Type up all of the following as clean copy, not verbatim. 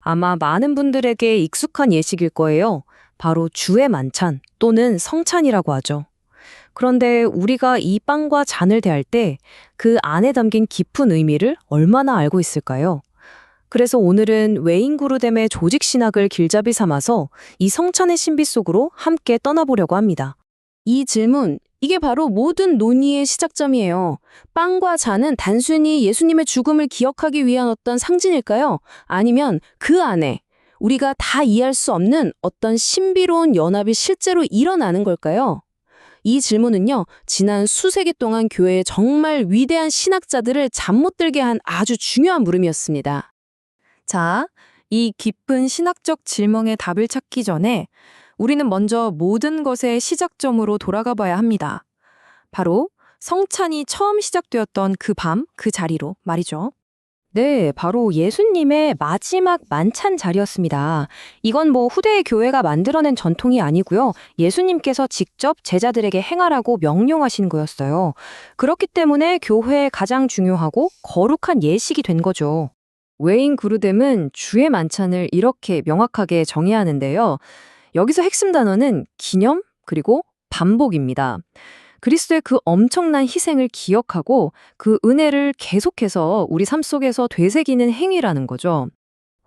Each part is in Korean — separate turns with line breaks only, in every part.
아마 많은 분들에게 익숙한 예식일 거예요. 바로 주의 만찬 또는 성찬이라고 하죠. 그런데 우리가 이 빵과 잔을 대할 때 그 안에 담긴 깊은 의미를 얼마나 알고 있을까요? 그래서 오늘은 외인구르뎀의 조직 신학을 길잡이 삼아서 이 성찬의 신비 속으로 함께 떠나보려고 합니다.
이 질문, 이게 바로 모든 논의의 시작점이에요. 빵과 잔은 단순히 예수님의 죽음을 기억하기 위한 어떤 상징일까요? 아니면 그 안에 우리가 다 이해할 수 없는 어떤 신비로운 연합이 실제로 일어나는 걸까요? 이 질문은요, 지난 수세기 동안 교회의 정말 위대한 신학자들을 잠 못 들게 한 아주 중요한 물음이었습니다.
자, 이 깊은 신학적 질문에 답을 찾기 전에 우리는 먼저 모든 것의 시작점으로 돌아가 봐야 합니다. 바로 성찬이 처음 시작되었던 그 밤, 그 자리로 말이죠.
네, 바로 예수님의 마지막 만찬 자리였습니다. 이건 뭐 후대의 교회가 만들어낸 전통이 아니고요. 예수님께서 직접 제자들에게 행하라고 명령하신 거였어요. 그렇기 때문에 교회의 가장 중요하고 거룩한 예식이 된 거죠. 외인 구르뎀은 주의 만찬을 이렇게 명확하게 정해야 하는데요. 여기서 핵심 단어는 기념 그리고 반복입니다. 그리스도의 그 엄청난 희생을 기억하고 그 은혜를 계속해서 우리 삶 속에서 되새기는 행위라는 거죠.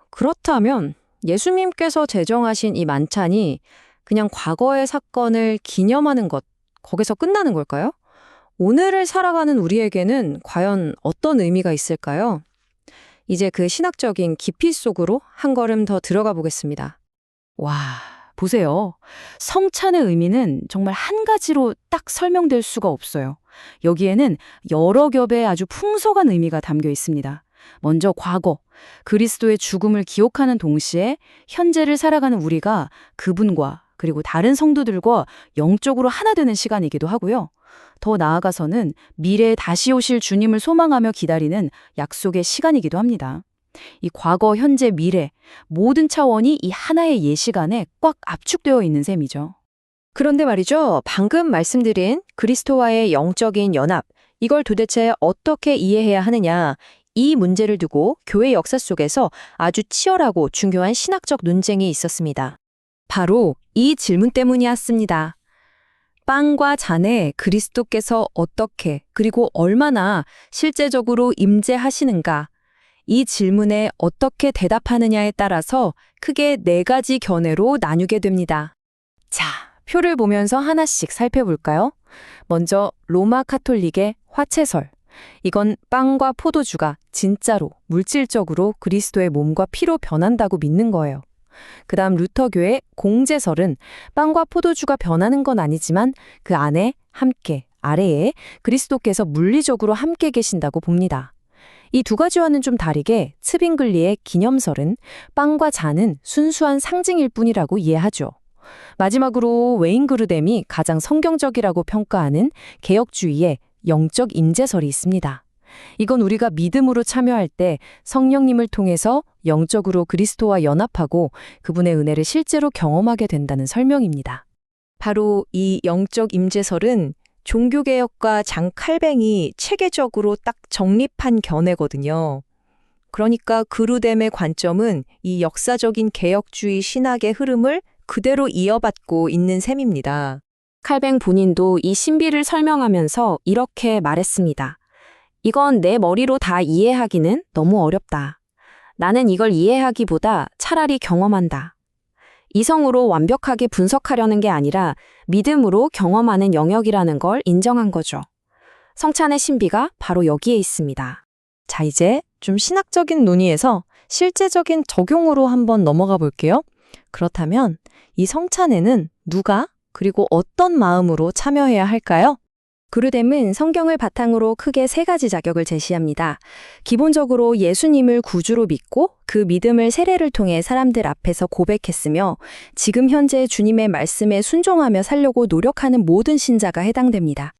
그렇다면 예수님께서 제정하신 이 만찬이 그냥 과거의 사건을 기념하는 것, 거기서 끝나는 걸까요? 오늘을 살아가는 우리에게는 과연 어떤 의미가 있을까요? 이제 그 신학적인 깊이 속으로 한 걸음 더 들어가 보겠습니다.
와, 보세요. 성찬의 의미는 정말 한 가지로 딱 설명될 수가 없어요. 여기에는 여러 겹의 아주 풍성한 의미가 담겨 있습니다. 먼저 과거, 그리스도의 죽음을 기억하는 동시에 현재를 살아가는 우리가 그분과 그리고 다른 성도들과 영적으로 하나 되는 시간이기도 하고요. 더 나아가서는 미래에 다시 오실 주님을 소망하며 기다리는 약속의 시간이기도 합니다. 이 과거, 현재, 미래 모든 차원이 이 하나의 예식 안에 꽉 압축되어 있는 셈이죠.
그런데 말이죠. 방금 말씀드린 그리스도와의 영적인 연합, 이걸 도대체 어떻게 이해해야 하느냐, 이 문제를 두고 교회 역사 속에서 아주 치열하고 중요한 신학적 논쟁이 있었습니다. 바로 이 질문 때문이었습니다. 빵과 잔에 그리스도께서 어떻게 그리고 얼마나 실제적으로 임재하시는가, 이 질문에 어떻게 대답하느냐에 따라서 크게 네 가지 견해로 나뉘게 됩니다. 자, 표를 보면서 하나씩 살펴볼까요? 먼저 로마 카톨릭의 화채설. 이건 빵과 포도주가 진짜로 물질적으로 그리스도의 몸과 피로 변한다고 믿는 거예요. 그다음 루터교의 공제설은 빵과 포도주가 변하는 건 아니지만 그 안에 함께, 아래에 그리스도께서 물리적으로 함께 계신다고 봅니다. 이 두 가지와는 좀 다르게 츠빙글리의 기념설은 빵과 잔은 순수한 상징일 뿐이라고 이해하죠. 마지막으로 웨인그르뎀이 가장 성경적이라고 평가하는 개혁주의의 영적 임재설이 있습니다. 이건 우리가 믿음으로 참여할 때 성령님을 통해서 영적으로 그리스도와 연합하고 그분의 은혜를 실제로 경험하게 된다는 설명입니다. 바로 이 영적 임재설은 종교개혁가 장 칼뱅이 체계적으로 딱 정립한 견해거든요. 그러니까 그루뎀의 관점은 이 역사적인 개혁주의 신학의 흐름을 그대로 이어받고 있는 셈입니다. 칼뱅 본인도 이 신비를 설명하면서 이렇게 말했습니다. 이건 내 머리로 다 이해하기는 너무 어렵다. 나는 이걸 이해하기보다 차라리 경험한다. 이성으로 완벽하게 분석하려는 게 아니라 믿음으로 경험하는 영역이라는 걸 인정한 거죠. 성찬의 신비가 바로 여기에 있습니다. 자, 이제 좀 신학적인 논의에서 실제적인 적용으로 한번 넘어가 볼게요. 그렇다면 이 성찬에는 누가 그리고 어떤 마음으로 참여해야 할까요? 그루뎀은 성경을 바탕으로 크게 세 가지 자격을 제시합니다. 기본적으로 예수님을 구주로 믿고 그 믿음을 세례를 통해 사람들 앞에서 고백했으며 지금 현재 주님의 말씀에 순종하며 살려고 노력하는 모든 신자가 해당됩니다.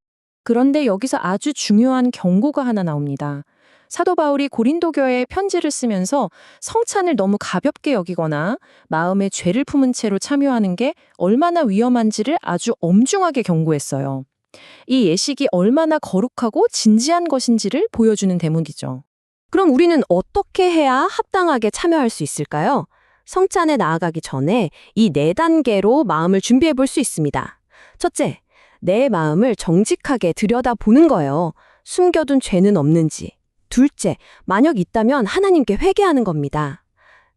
그런데 여기서 아주 중요한 경고가 하나 나옵니다. 사도 바울이 고린도 교회에 편지를 쓰면서 성찬을 너무 가볍게 여기거나 마음에 죄를 품은 채로 참여하는 게 얼마나 위험한지를 아주 엄중하게 경고했어요. 이 예식이 얼마나 거룩하고 진지한 것인지를 보여주는 대목이죠.
그럼 우리는 어떻게 해야 합당하게 참여할 수 있을까요? 성찬에 나아가기 전에 이 4단계로 마음을 준비해 볼 수 있습니다. 첫째, 내 마음을 정직하게 들여다보는 거예요. 숨겨둔 죄는 없는지. 둘째, 만약 있다면 하나님께 회개하는 겁니다.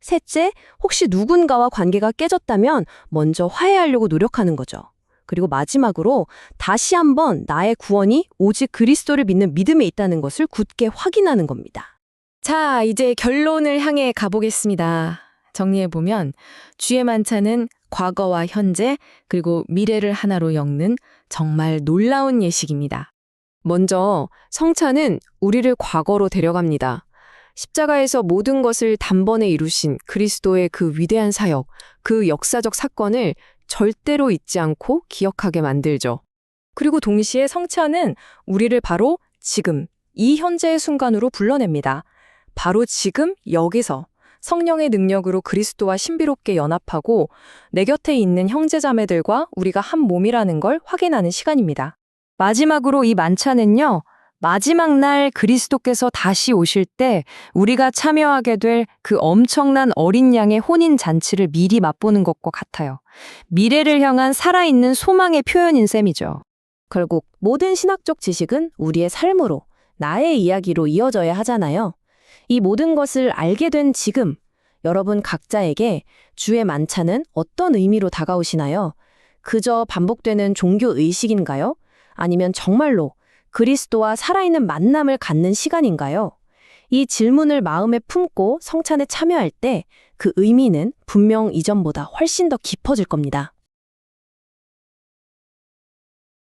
셋째, 혹시 누군가와 관계가 깨졌다면 먼저 화해하려고 노력하는 거죠. 그리고 마지막으로 다시 한번 나의 구원이 오직 그리스도를 믿는 믿음에 있다는 것을 굳게 확인하는 겁니다.
자, 이제 결론을 향해 가보겠습니다. 정리해보면 주의 만찬은 과거와 현재 그리고 미래를 하나로 엮는 정말 놀라운 예식입니다.
먼저 성찬은 우리를 과거로 데려갑니다. 십자가에서 모든 것을 단번에 이루신 그리스도의 그 위대한 사역, 그 역사적 사건을 절대로 잊지 않고 기억하게 만들죠.
그리고 동시에 성찬은 우리를 바로 지금, 이 현재의 순간으로 불러냅니다. 바로 지금, 여기서 성령의 능력으로 그리스도와 신비롭게 연합하고 내 곁에 있는 형제자매들과 우리가 한 몸이라는 걸 확인하는 시간입니다.
마지막으로 이 만찬은요, 마지막 날 그리스도께서 다시 오실 때 우리가 참여하게 될 그 엄청난 어린 양의 혼인 잔치를 미리 맛보는 것과 같아요. 미래를 향한 살아있는 소망의 표현인 셈이죠.
결국 모든 신학적 지식은 우리의 삶으로, 나의 이야기로 이어져야 하잖아요. 이 모든 것을 알게 된 지금, 여러분 각자에게 주의 만찬은 어떤 의미로 다가오시나요? 그저 반복되는 종교 의식인가요? 아니면 정말로 그리스도와 살아있는 만남을 갖는 시간인가요? 이 질문을 마음에 품고 성찬에 참여할 때 그 의미는 분명 이전보다 훨씬 더 깊어질 겁니다.